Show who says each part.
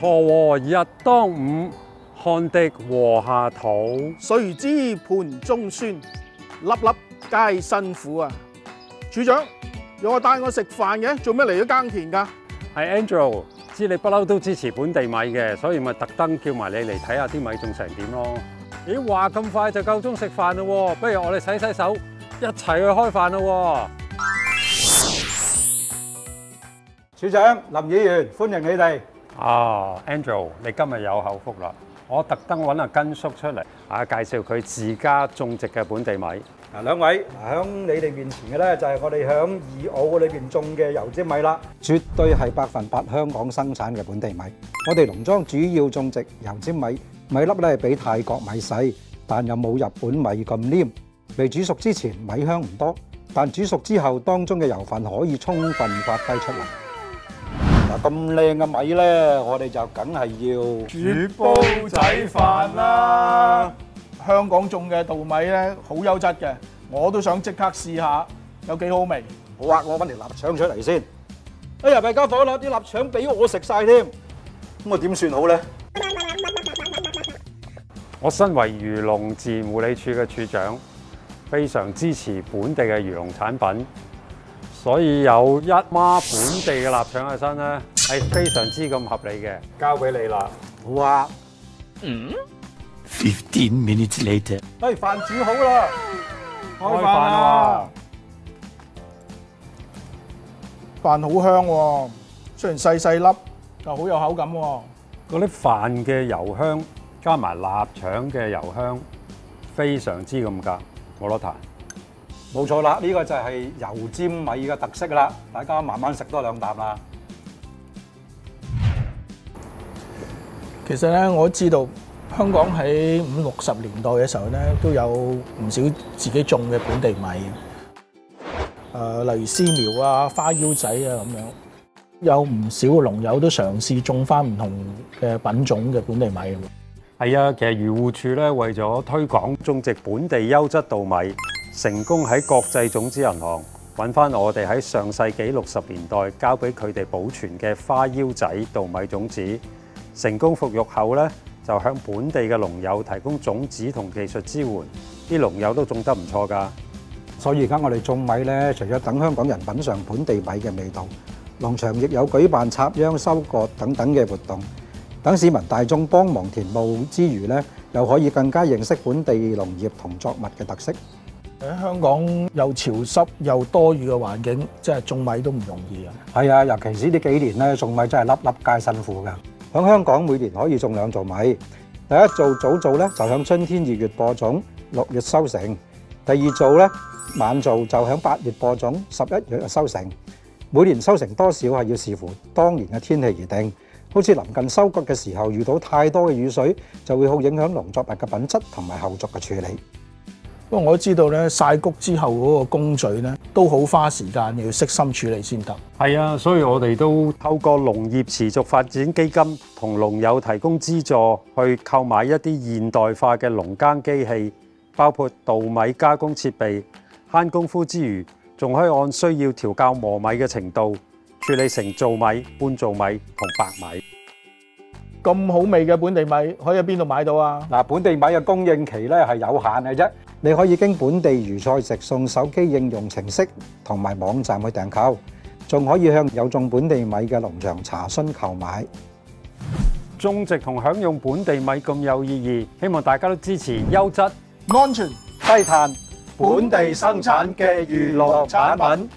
Speaker 1: 錯喎，日當午，汗滴禾下土。
Speaker 2: 誰知盤中餐，粒粒皆辛苦啊！處長，有我帶我食飯嘅，做咩嚟咗耕田㗎？
Speaker 1: 係 Andrew，知你不嬲都支持本地米嘅，所以咪特登叫埋你嚟睇下啲米種成點咯。咦，話咁快就夠鐘食飯啦喎，不如我哋洗洗手，一齊去開飯啦喎！
Speaker 3: 處長、林議員，歡迎你哋。
Speaker 1: Andrew，你今日有口福啦！我特登揾阿根叔出嚟，介紹佢自家種植嘅本地米。
Speaker 3: 兩位，喺你哋面前嘅咧就係我哋喺二澳裏邊種嘅油尖米啦，絕對係100%香港生產嘅本地米。我哋農莊主要種植油尖米，米粒咧比泰國米細，但又冇日本米咁黏。未煮熟之前米香唔多，但煮熟之後當中嘅油分可以充分發揮出嚟。嗱，咁靚嘅米咧，我哋就梗係要
Speaker 2: 煮煲仔飯啦！香港種嘅稻米咧，好優質嘅，我都想即刻試下，有幾好味。
Speaker 3: 好啊，我揾條臘腸出嚟先。哎呀，弊家伙啦，啲臘腸俾我食晒添，咁我點算好咧？
Speaker 1: 我身為漁農自然護理署嘅處長，非常支持本地嘅漁農產品，所以有一孖本地嘅臘腸喺身咧，係非常之咁合理嘅。交俾你啦。
Speaker 3: 好啊。
Speaker 4: 15 minutes later，
Speaker 3: 哎，飯煮好啦，
Speaker 2: 開飯啦！飯好香喎，雖然細細粒，又好有口感喎。
Speaker 1: 嗰啲飯嘅油香加埋臘腸嘅油香，非常之咁夾，冇得彈。
Speaker 3: 冇錯啦，呢個就係油尖米嘅特色啦，大家慢慢食多兩啖啦。
Speaker 2: 其實咧，我都知道香港喺50、60年代嘅時候咧，都有唔少自己種嘅本地米，例如絲苗啊、花腰仔啊咁樣，有唔少嘅農友都嘗試種翻唔同嘅品種嘅本地米。
Speaker 1: 係啊，其實漁護署咧為咗推廣種植本地優質稻米，成功喺國際種子銀行揾翻我哋喺上世紀60年代交俾佢哋保存嘅花腰仔稻米種子，成功復育後咧，就向本地嘅農友提供種子同技術支援，啲農友都種得唔錯㗎。
Speaker 3: 所以而家我哋種米咧，除咗等香港人品嚐本地米嘅味道，農場亦有舉辦插秧、收割等等嘅活動，等市民大眾幫忙田務之餘咧，又可以更加認識本地農業同作物嘅特色。
Speaker 2: 喺香港又潮濕又多雨嘅環境，即係種米都唔容易啊！
Speaker 3: 係啊，尤其是呢幾年咧，種米真係粒粒皆辛苦㗎。喺香港每年可以種2造米，第一造早造咧就喺春天2月播種，6月收成；第二造咧晚造就喺8月播種，11月收成。每年收成多少係要視乎當年嘅天氣而定。好似臨近收割嘅時候遇到太多嘅雨水，就會好影響農作物嘅品質同埋後續嘅處理。
Speaker 2: 不過我都知道咧，曬谷之後嗰個工序咧都好花時間，要悉心處理先得。
Speaker 1: 係啊，所以我哋都透過農業持續發展基金同農友提供資助，去購買一啲現代化嘅農耕機器，包括稻米加工設備，慳功夫之餘，仲可以按需要調校磨米嘅程度，處理成糙米、半糙米同白米。
Speaker 2: 咁好味嘅本地米可以喺邊度買到啊？
Speaker 3: 嗱，本地米嘅供應期咧係有限嘅啫，你可以經本地魚菜食送手機應用程式同埋網站去訂購，仲可以向有種本地米嘅農場查詢購買。
Speaker 1: 種植同享用本地米咁有意義，希望大家都支持優質、
Speaker 2: 安全、
Speaker 3: 低碳、本地生產嘅漁農產品。